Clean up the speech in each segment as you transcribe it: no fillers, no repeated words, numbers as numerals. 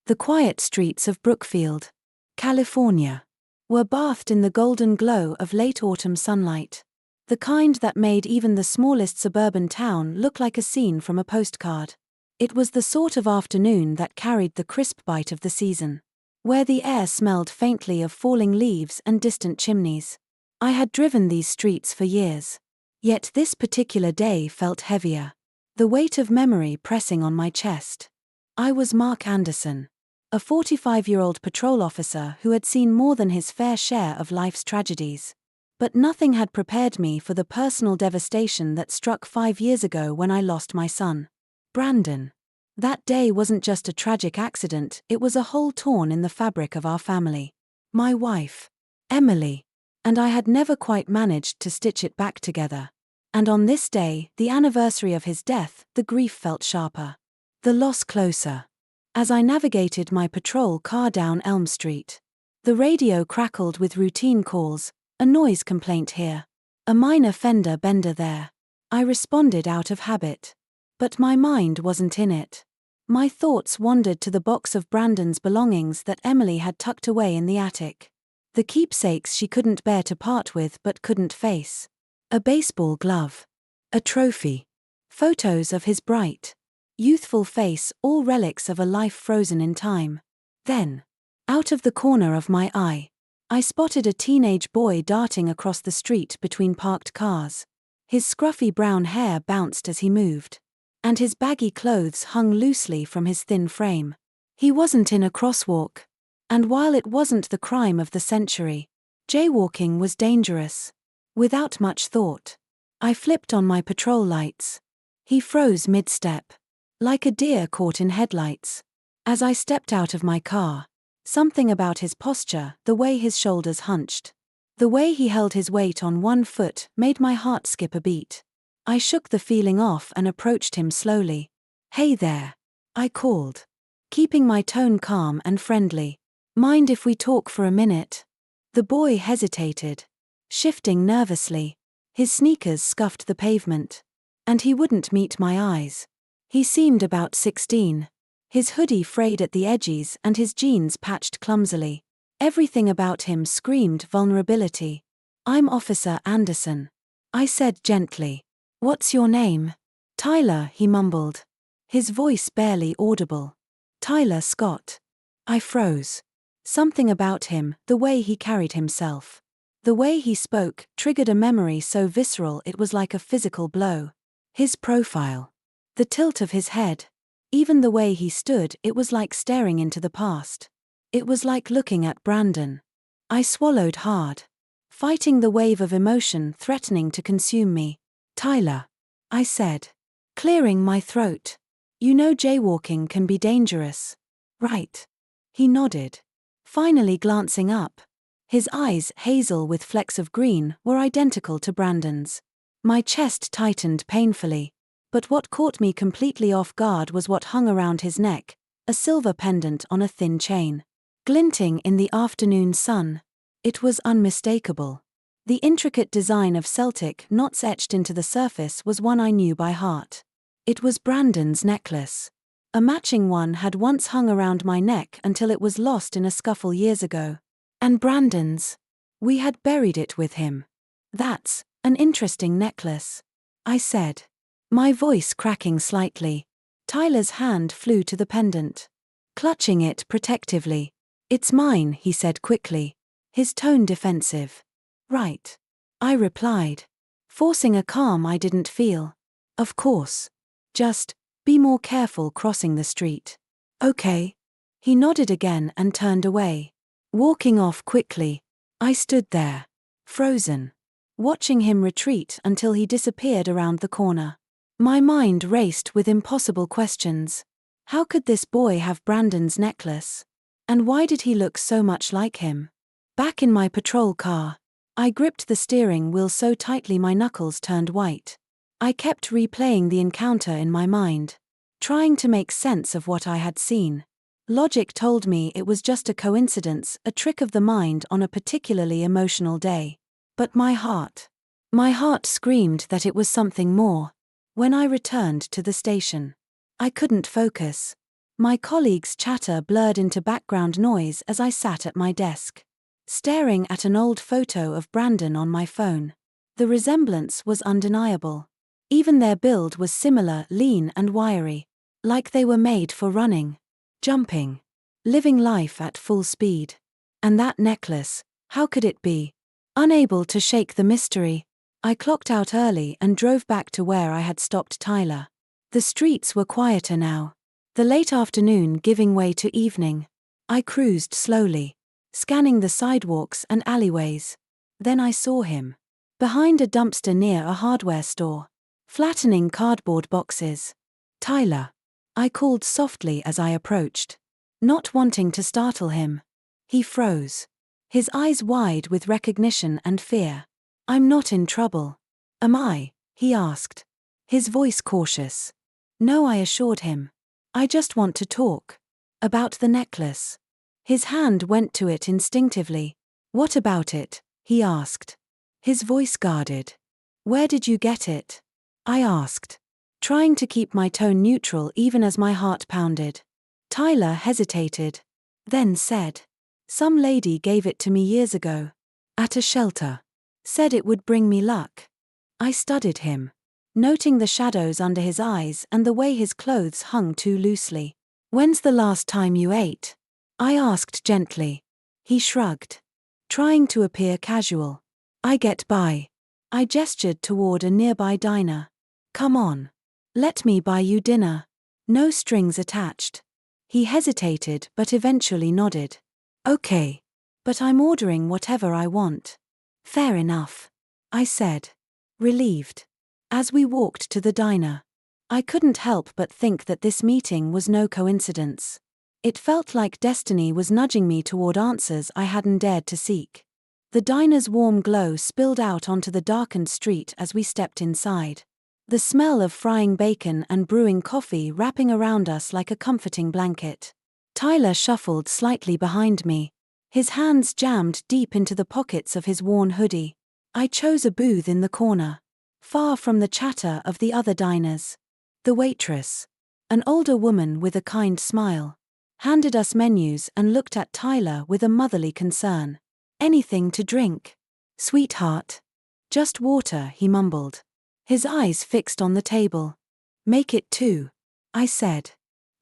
The quiet streets of Brookfield, California, were bathed in the golden glow of late autumn sunlight, the kind that made even the smallest suburban town look like a scene from a postcard. It was the sort of afternoon that carried the crisp bite of the season, where the air smelled faintly of falling leaves and distant chimneys. I had driven these streets for years, yet this particular day felt heavier, the weight of memory pressing on my chest. I was Mark Anderson, a 45-year-old patrol officer who had seen more than his fair share of life's tragedies. But nothing had prepared me for the personal devastation that struck 5 years ago when I lost my son, Brandon. That day wasn't just a tragic accident, it was a hole torn in the fabric of our family. My wife, Emily, and I had never quite managed to stitch it back together. And on this day, the anniversary of his death, the grief felt sharper, the loss closer. As I navigated my patrol car down Elm Street, the radio crackled with routine calls, a noise complaint here, a minor fender bender there. I responded out of habit. But my mind wasn't in it. My thoughts wandered to the box of Brandon's belongings that Emily had tucked away in the attic. The keepsakes she couldn't bear to part with but couldn't face. A baseball glove. A trophy. Photos of his bright, youthful face, all relics of a life frozen in time. Then, out of the corner of my eye, I spotted a teenage boy darting across the street between parked cars. His scruffy brown hair bounced as he moved, and his baggy clothes hung loosely from his thin frame. He wasn't in a crosswalk, and while it wasn't the crime of the century, jaywalking was dangerous. Without much thought, I flipped on my patrol lights. He froze mid-step, like a deer caught in headlights. As I stepped out of my car, something about his posture, the way his shoulders hunched, the way he held his weight on one foot, made my heart skip a beat. I shook the feeling off and approached him slowly. "Hey there," I called, keeping my tone calm and friendly. "Mind if we talk for a minute?" The boy hesitated, shifting nervously. His sneakers scuffed the pavement, and he wouldn't meet my eyes. He seemed about 16. His hoodie frayed at the edges and his jeans patched clumsily. Everything about him screamed vulnerability. "I'm Officer Anderson," I said gently. "What's your name?" "Tyler," he mumbled, his voice barely audible. "Tyler Scott." I froze. Something about him, the way he carried himself, the way he spoke, triggered a memory so visceral it was like a physical blow. His profile, the tilt of his head, even the way he stood, it was like staring into the past. It was like looking at Brandon. I swallowed hard, fighting the wave of emotion threatening to consume me. "Tyler," I said, clearing my throat. "You know jaywalking can be dangerous, right?" He nodded, finally glancing up. His eyes, hazel with flecks of green, were identical to Brandon's. My chest tightened painfully, but what caught me completely off guard was what hung around his neck, a silver pendant on a thin chain, glinting in the afternoon sun. It was unmistakable. The intricate design of Celtic knots etched into the surface was one I knew by heart. It was Brandon's necklace. A matching one had once hung around my neck until it was lost in a scuffle years ago. And Brandon's. We had buried it with him. "That's an interesting necklace," I said, my voice cracking slightly. Tyler's hand flew to the pendant, clutching it protectively. "It's mine," he said quickly, his tone defensive. "Right," I replied, forcing a calm I didn't feel. "Of course. Just be more careful crossing the street." "Okay." He nodded again and turned away, walking off quickly. I stood there, frozen, watching him retreat until he disappeared around the corner. My mind raced with impossible questions. How could this boy have Brandon's necklace? And why did he look so much like him? Back in my patrol car, I gripped the steering wheel so tightly my knuckles turned white. I kept replaying the encounter in my mind, trying to make sense of what I had seen. Logic told me it was just a coincidence, a trick of the mind on a particularly emotional day. But my heart screamed that it was something more. When I returned to the station, I couldn't focus. My colleague's chatter blurred into background noise as I sat at my desk, staring at an old photo of Brandon on my phone. The resemblance was undeniable. Even their build was similar, lean and wiry, like they were made for running, jumping, living life at full speed. And that necklace, how could it be? Unable to shake the mystery, I clocked out early and drove back to where I had stopped Tyler. The streets were quieter now, the late afternoon giving way to evening. I cruised slowly, scanning the sidewalks and alleyways. Then I saw him, behind a dumpster near a hardware store, flattening cardboard boxes. "Tyler," I called softly as I approached, not wanting to startle him. He froze, his eyes wide with recognition and fear. "I'm not in trouble. Am I?" he asked, his voice cautious. "No," I assured him. "I just want to talk. About the necklace." His hand went to it instinctively. "What about it?" he asked, his voice guarded. "Where did you get it?" I asked, trying to keep my tone neutral even as my heart pounded. Tyler hesitated, then said, "Some lady gave it to me years ago. At a shelter. Said it would bring me luck." I studied him, noting the shadows under his eyes and the way his clothes hung too loosely. "When's the last time you ate?" I asked gently. He shrugged, trying to appear casual. "I get by." I gestured toward a nearby diner. "Come on. Let me buy you dinner. No strings attached." He hesitated but eventually nodded. "Okay. But I'm ordering whatever I want." "Fair enough," I said, relieved. As we walked to the diner, I couldn't help but think that this meeting was no coincidence. It felt like destiny was nudging me toward answers I hadn't dared to seek. The diner's warm glow spilled out onto the darkened street as we stepped inside, the smell of frying bacon and brewing coffee wrapping around us like a comforting blanket. Tyler shuffled slightly behind me, his hands jammed deep into the pockets of his worn hoodie. I chose a booth in the corner, far from the chatter of the other diners. The waitress, an older woman with a kind smile, handed us menus and looked at Tyler with a motherly concern. "Anything to drink?" "Sweetheart. Just water," he mumbled, his eyes fixed on the table. "Make it two," I said.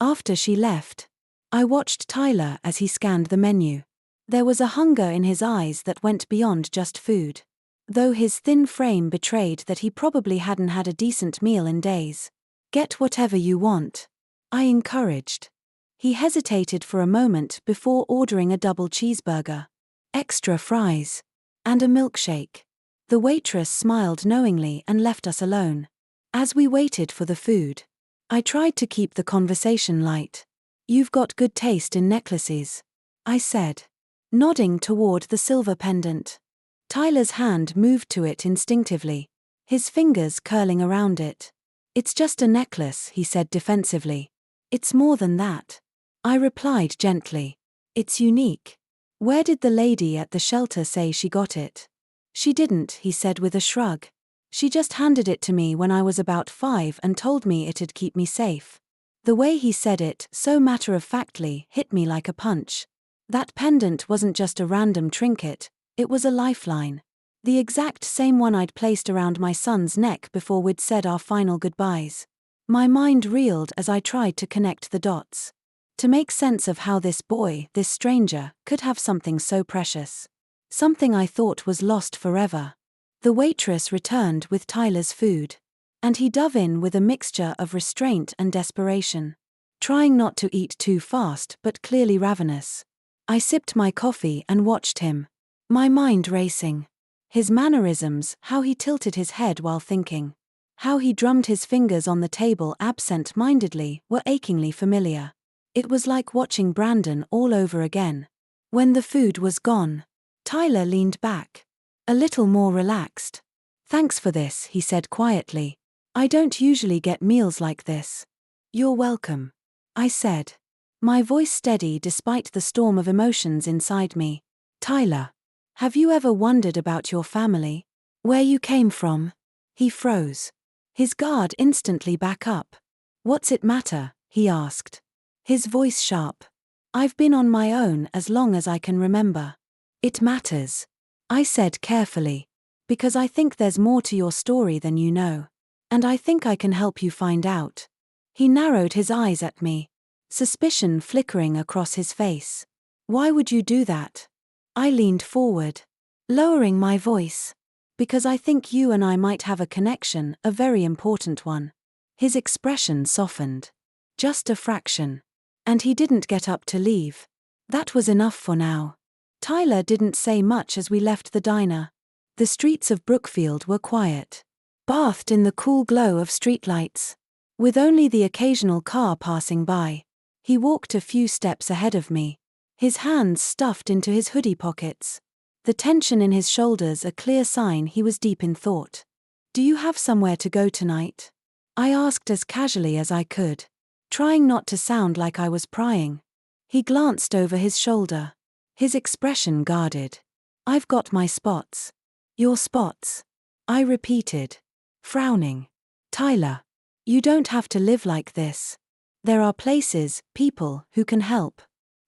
After she left, I watched Tyler as he scanned the menu. There was a hunger in his eyes that went beyond just food, though his thin frame betrayed that he probably hadn't had a decent meal in days. "Get whatever you want," I encouraged. He hesitated for a moment before ordering a double cheeseburger, extra fries, and a milkshake. The waitress smiled knowingly and left us alone. As we waited for the food, I tried to keep the conversation light. "You've got good taste in necklaces," I said, nodding toward the silver pendant. Tyler's hand moved to it instinctively, his fingers curling around it. "It's just a necklace," he said defensively. "It's more than that." I replied gently. "It's unique. Where did the lady at the shelter say she got it?" "She didn't," he said with a shrug. "She just handed it to me when I was about 5 and told me it'd keep me safe." The way he said it, so matter-of-factly, hit me like a punch. That pendant wasn't just a random trinket, it was a lifeline. The exact same one I'd placed around my son's neck before we'd said our final goodbyes. My mind reeled as I tried to connect the dots, to make sense of how this boy, this stranger, could have something so precious. Something I thought was lost forever. The waitress returned with Tyler's food, and he dove in with a mixture of restraint and desperation, trying not to eat too fast but clearly ravenous. I sipped my coffee and watched him, my mind racing. His mannerisms, how he tilted his head while thinking, how he drummed his fingers on the table absent-mindedly, were achingly familiar. It was like watching Brandon all over again. When the food was gone, Tyler leaned back, a little more relaxed. "Thanks for this," he said quietly. "I don't usually get meals like this." "You're welcome," I said, my voice steady despite the storm of emotions inside me. "Tyler, have you ever wondered about your family? Where you came from?" He froze, his guard instantly back up. "What's it matter?" he asked. His voice sharp. I've been on my own as long as I can remember. It matters, I said carefully, because I think there's more to your story than you know. And I think I can help you find out. He narrowed his eyes at me, suspicion flickering across his face. Why would you do that? I leaned forward, lowering my voice. Because I think you and I might have a connection, a very important one. His expression softened. Just a fraction. And he didn't get up to leave. That was enough for now. Tyler didn't say much as we left the diner. The streets of Brookfield were quiet, bathed in the cool glow of streetlights. With only the occasional car passing by, he walked a few steps ahead of me, his hands stuffed into his hoodie pockets. The tension in his shoulders a clear sign he was deep in thought. Do you have somewhere to go tonight? I asked as casually as I could, trying not to sound like I was prying. He glanced over his shoulder, his expression guarded. I've got my spots. Your spots? I repeated, frowning. Tyler, you don't have to live like this. There are places, people, who can help.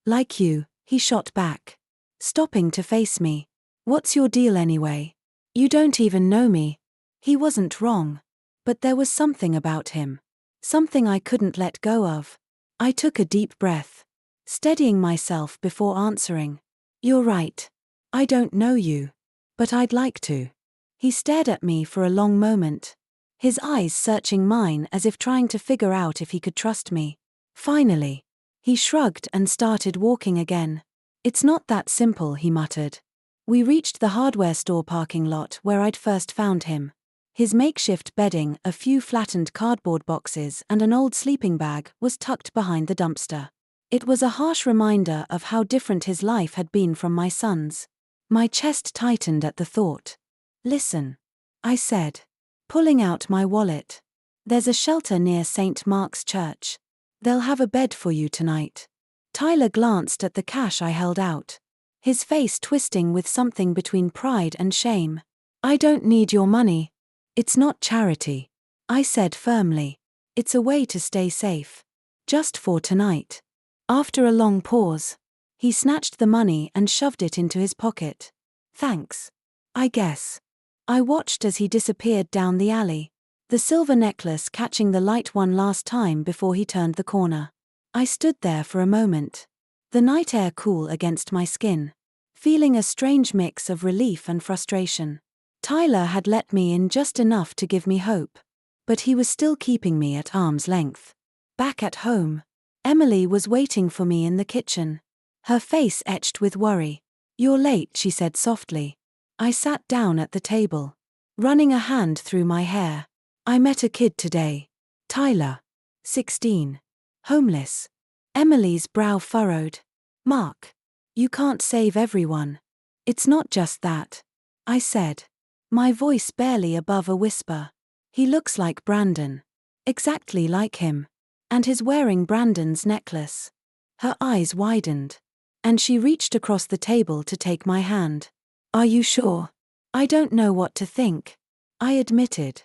Like you, he shot back, stopping to face me. What's your deal anyway? You don't even know me. He wasn't wrong. But there was something about him. Something I couldn't let go of. I took a deep breath, steadying myself before answering. You're right. I don't know you. But I'd like to. He stared at me for a long moment, his eyes searching mine as if trying to figure out if he could trust me. Finally, he shrugged and started walking again. It's not that simple, he muttered. We reached the hardware store parking lot where I'd first found him. His makeshift bedding, a few flattened cardboard boxes and an old sleeping bag was tucked behind the dumpster. It was a harsh reminder of how different his life had been from my son's. My chest tightened at the thought. Listen, I said, pulling out my wallet. There's a shelter near St. Mark's Church. They'll have a bed for you tonight. Tyler glanced at the cash I held out, his face twisting with something between pride and shame. I don't need your money. It's not charity, I said firmly. It's a way to stay safe. Just for tonight. After a long pause, he snatched the money and shoved it into his pocket. Thanks. I guess. I watched as he disappeared down the alley, the silver necklace catching the light one last time before he turned the corner. I stood there for a moment, the night air cool against my skin, feeling a strange mix of relief and frustration. Tyler had let me in just enough to give me hope, but he was still keeping me at arm's length. Back at home, Emily was waiting for me in the kitchen, her face etched with worry. You're late, she said softly. I sat down at the table, running a hand through my hair. I met a kid today. Tyler. 16. Homeless. Emily's brow furrowed. Mark. You can't save everyone. It's not just that, I said, my voice barely above a whisper. He looks like Brandon. Exactly like him. And he's wearing Brandon's necklace. Her eyes widened, and she reached across the table to take my hand. Are you sure? I don't know what to think, I admitted,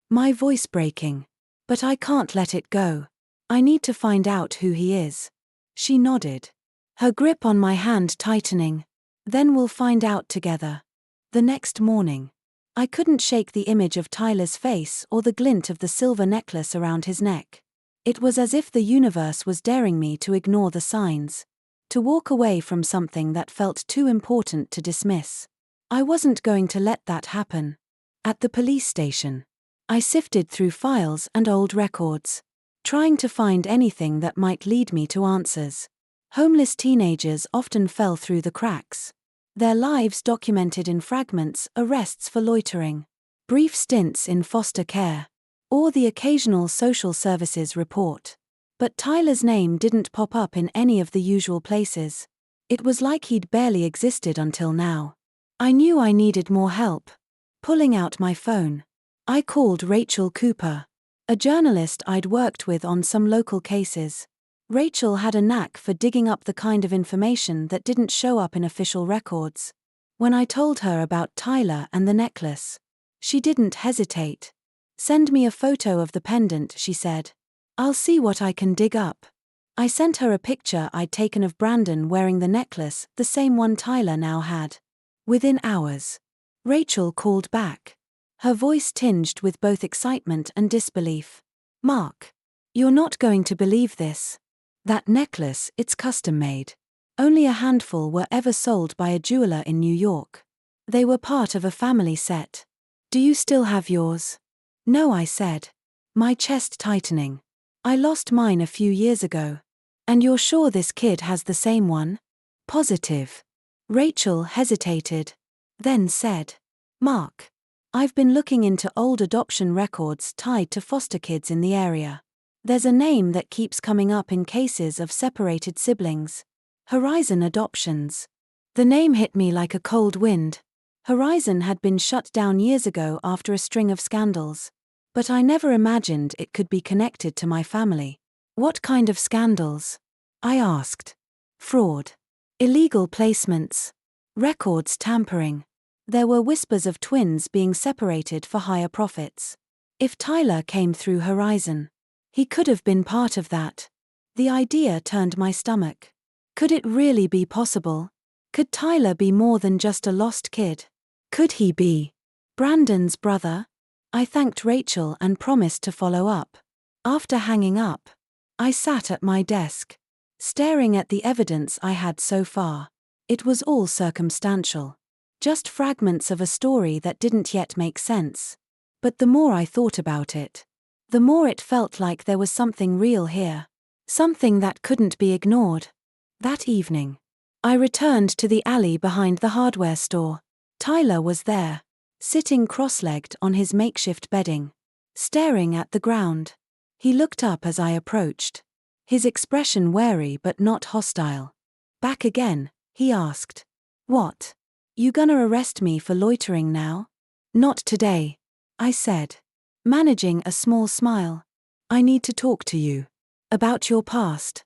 my voice breaking. But I can't let it go. I need to find out who he is. She nodded, her grip on my hand tightening. Then we'll find out together. The next morning, I couldn't shake the image of Tyler's face or the glint of the silver necklace around his neck. It was as if the universe was daring me to ignore the signs, to walk away from something that felt too important to dismiss. I wasn't going to let that happen. At the police station, I sifted through files and old records, trying to find anything that might lead me to answers. Homeless teenagers often fell through the cracks, their lives documented in fragments, arrests for loitering, brief stints in foster care, or the occasional social services report. But Tyler's name didn't pop up in any of the usual places. It was like he'd barely existed until now. I knew I needed more help. Pulling out my phone, I called Rachel Cooper, a journalist I'd worked with on some local cases. Rachel had a knack for digging up the kind of information that didn't show up in official records. When I told her about Tyler and the necklace, she didn't hesitate. Send me a photo of the pendant, she said. I'll see what I can dig up. I sent her a picture I'd taken of Brandon wearing the necklace, the same one Tyler now had. Within hours, Rachel called back, her voice tinged with both excitement and disbelief. "Mark, you're not going to believe this. That necklace, it's custom made. Only a handful were ever sold by a jeweler in New York. They were part of a family set. Do you still have yours?" "No," I said, my chest tightening. "I lost mine a few years ago." "And you're sure this kid has the same one?" "Positive." Rachel hesitated, then said, "Mark, I've been looking into old adoption records tied to foster kids in the area. There's a name that keeps coming up in cases of separated siblings. Horizon Adoptions." The name hit me like a cold wind. Horizon had been shut down years ago after a string of scandals. But I never imagined it could be connected to my family. "What kind of scandals?" I asked. "Fraud. Illegal placements. Records tampering. There were whispers of twins being separated for higher profits. If Tyler came through Horizon, he could have been part of that." The idea turned my stomach. Could it really be possible? Could Tyler be more than just a lost kid? Could he be Brandon's brother? I thanked Rachel and promised to follow up. After hanging up, I sat at my desk, staring at the evidence I had so far. It was all circumstantial. Just fragments of a story that didn't yet make sense. But the more I thought about it, the more it felt like there was something real here. Something that couldn't be ignored. That evening, I returned to the alley behind the hardware store. Tyler was there, sitting cross-legged on his makeshift bedding, staring at the ground. He looked up as I approached, his expression wary but not hostile. "Back again?" he asked. "What? You gonna arrest me for loitering now?" "Not today," I said, managing a small smile. "I need to talk to you. About your past."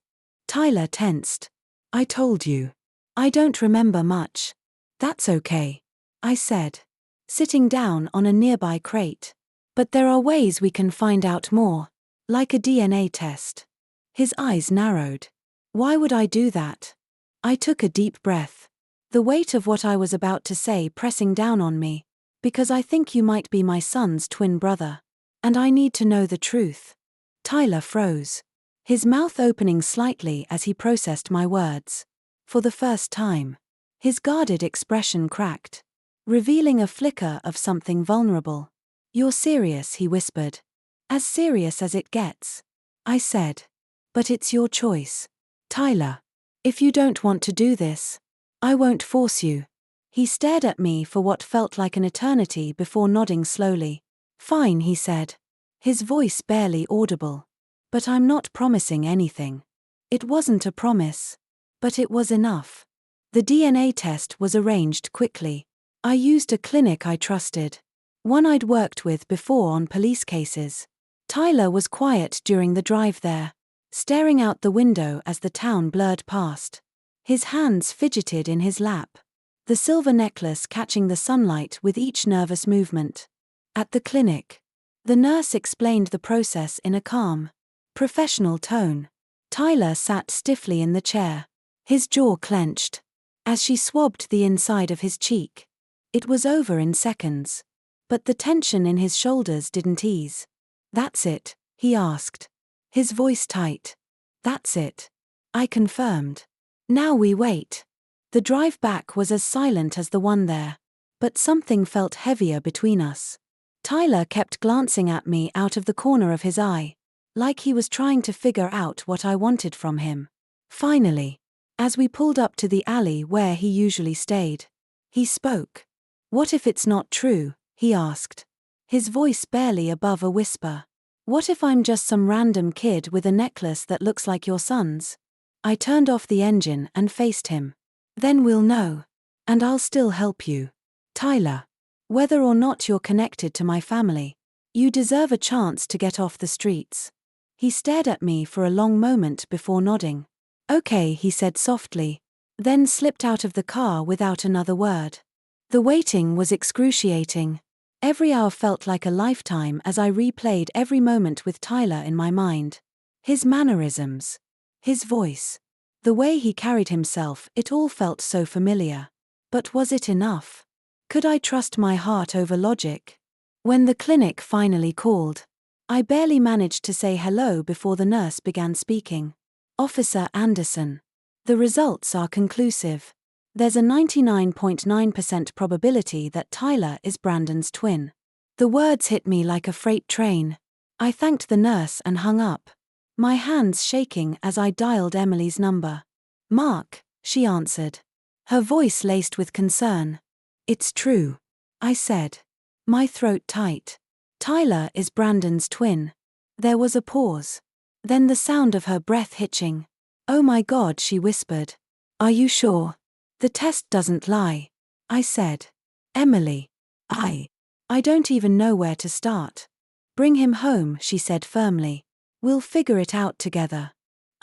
Tyler tensed. "I told you. I don't remember much." "That's okay," I said, sitting down on a nearby crate. "But there are ways we can find out more, like a DNA test." His eyes narrowed. "Why would I do that?" I took a deep breath, the weight of what I was about to say pressing down on me. "Because I think you might be my son's twin brother. And I need to know the truth." Tyler froze, his mouth opening slightly as he processed my words. For the first time, his guarded expression cracked, revealing a flicker of something vulnerable. "You're serious," he whispered. "As serious as it gets," I said. "But it's your choice, Tyler. If you don't want to do this, I won't force you." He stared at me for what felt like an eternity before nodding slowly. "Fine," he said, his voice barely audible. "But I'm not promising anything." It wasn't a promise, but it was enough. The DNA test was arranged quickly. I used a clinic I trusted, one I'd worked with before on police cases. Tyler was quiet during the drive there, staring out the window as the town blurred past. His hands fidgeted in his lap, the silver necklace catching the sunlight with each nervous movement. At the clinic, the nurse explained the process in a calm, professional tone. Tyler sat stiffly in the chair, his jaw clenched, as she swabbed the inside of his cheek. It was over in seconds, but the tension in his shoulders didn't ease. "That's it?" he asked, his voice tight. "That's it," I confirmed. "Now we wait." The drive back was as silent as the one there, but something felt heavier between us. Tyler kept glancing at me out of the corner of his eye, like he was trying to figure out what I wanted from him. Finally, as we pulled up to the alley where he usually stayed, he spoke. "What if it's not true?" he asked, his voice barely above a whisper. "What if I'm just some random kid with a necklace that looks like your son's?" I turned off the engine and faced him. "Then we'll know. And I'll still help you, Tyler. Whether or not you're connected to my family, you deserve a chance to get off the streets." He stared at me for a long moment before nodding. "Okay," he said softly, then slipped out of the car without another word. The waiting was excruciating. Every hour felt like a lifetime as I replayed every moment with Tyler in my mind. His mannerisms, His voice. The way he carried himself, it all felt so familiar. But was it enough? Could I trust my heart over logic? When the clinic finally called, I barely managed to say hello before the nurse began speaking. Officer Anderson. The results are conclusive. There's a 99.9% probability that Tyler is Brandon's twin. The words hit me like a freight train. I thanked the nurse and hung up, my hands shaking as I dialed Emily's number. "Mark," she answered, her voice laced with concern. "It's true," I said, my throat tight. "Tyler is Brandon's twin." There was a pause. Then the sound of her breath hitching. "Oh my God," she whispered. "Are you sure? The test doesn't lie," I said. "Emily, I don't even know where to start." "Bring him home," she said firmly. "We'll figure it out together."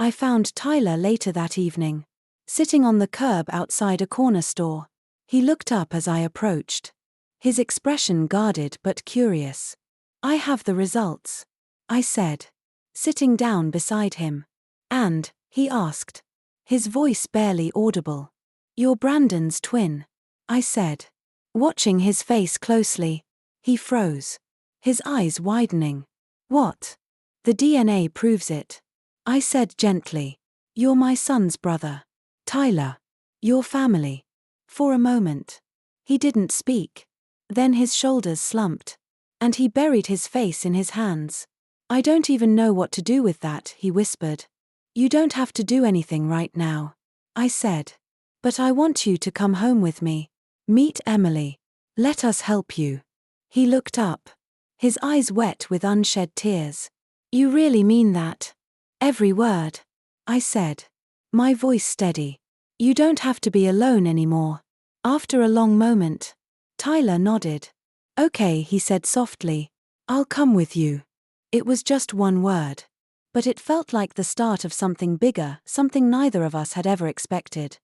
I found Tyler later that evening, sitting on the curb outside a corner store. He looked up as I approached, his expression guarded but curious. "I have the results," I said, sitting down beside him. "And?" he asked, his voice barely audible. "You're Brandon's twin," I said. Watching his face closely, he froze, his eyes widening. "What?" "The DNA proves it," I said gently. "You're my son's brother. Tyler. Your family." For a moment, he didn't speak. Then his shoulders slumped, and he buried his face in his hands. "I don't even know what to do with that," he whispered. "You don't have to do anything right now," I said. "But I want you to come home with me. Meet Emily. Let us help you." He looked up, his eyes wet with unshed tears. "You really mean that?" "Every word," I said, my voice steady. "You don't have to be alone anymore." After a long moment, Tyler nodded. "Okay," he said softly. "I'll come with you." It was just one word, but it felt like the start of something bigger, something neither of us had ever expected.